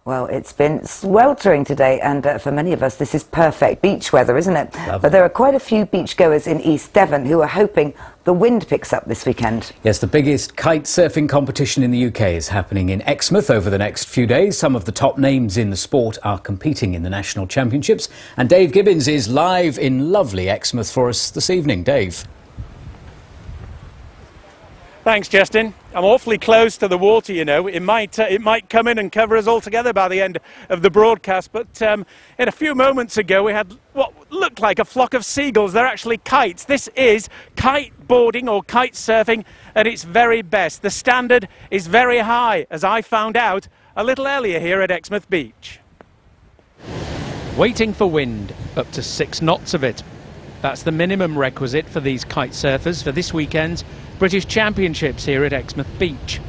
Well, it's been sweltering today, and for many of us this is perfect beach weather, isn't it? Lovely. But there are quite a few beachgoers in East Devon who are hoping the wind picks up this weekend. Yes, the biggest kite surfing competition in the UK is happening in Exmouth over the next few days. Some of the top names in the sport are competing in the national championships, and Dave Gibbons is live in lovely Exmouth for us this evening. Dave. Thanks, Justin. I'm awfully close to the water, you know. It might come in and cover us all together by the end of the broadcast. But in a few moments ago, we had what looked like a flock of seagulls. They're actually kites. This is kiteboarding or kite surfing at its very best. The standard is very high, as I found out a little earlier here at Exmouth Beach. Waiting for wind, up to 6 knots of it. That's the minimum requisite for these kite surfers for this weekend's British Championships here at Exmouth Beach.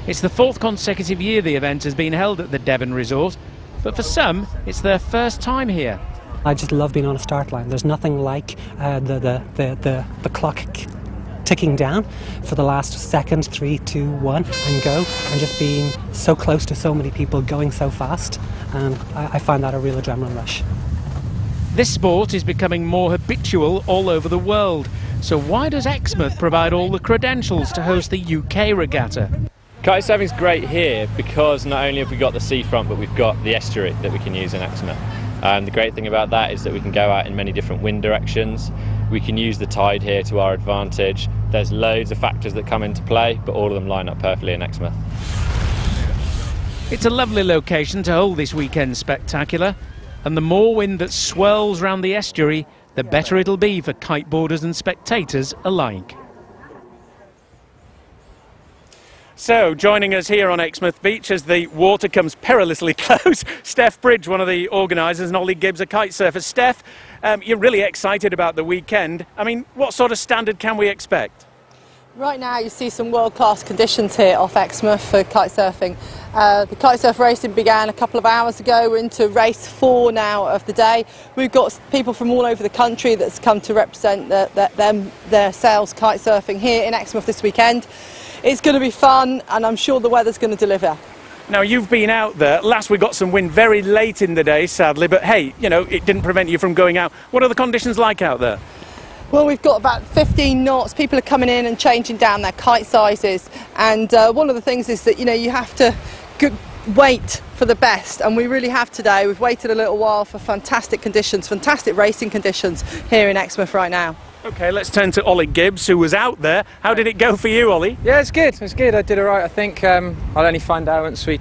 It's the 4th consecutive year the event has been held at the Devon Resort, but for some it's their first time here. I just love being on a start line. There's nothing like the clock ticking down for the last second, 3, 2, 1, and go, and just being so close to so many people going so fast. I find that a real adrenaline rush. This sport is becoming more habitual all over the world. So why does Exmouth provide all the credentials to host the UK regatta? Kitesurfing's great here because not only have we got the seafront, but we've got the estuary that we can use in Exmouth. The great thing about that is that we can go out in many different wind directions. We can use the tide here to our advantage. There's loads of factors that come into play, but all of them line up perfectly in Exmouth. It's a lovely location to hold this weekend's spectacular. And the more wind that swirls round the estuary, the better it'll be for kiteboarders and spectators alike. So, joining us here on Exmouth Beach as the water comes perilously close, Steph Bridge, one of the organisers, and Ollie Gibbs, a kite surfer. Steph, you're really excited about the weekend. I mean, what sort of standard can we expect? Right now you see some world-class conditions here off Exmouth for kite surfing. The kite surf racing began a couple of hours ago. We're into race 4 now of the day. We've got people from all over the country that's come to represent their sales kite surfing here in Exmouth this weekend. It's going to be fun, and I'm sure the weather's going to deliver. Now, you've been out there. Last we got some wind very late in the day, sadly, but hey, you know, it didn't prevent you from going out. What are the conditions like out there? Well, we've got about 15 knots. People are coming in and changing down their kite sizes, and one of the things is that, you know, you have to wait for the best, and we really have today. We've waited a little while for fantastic conditions, fantastic racing conditions here in Exmouth right now. OK, let's turn to Ollie Gibbs, who was out there. How did it go for you, Ollie? Yeah, it's good. It's good. I did all right. I think I'll only find out once we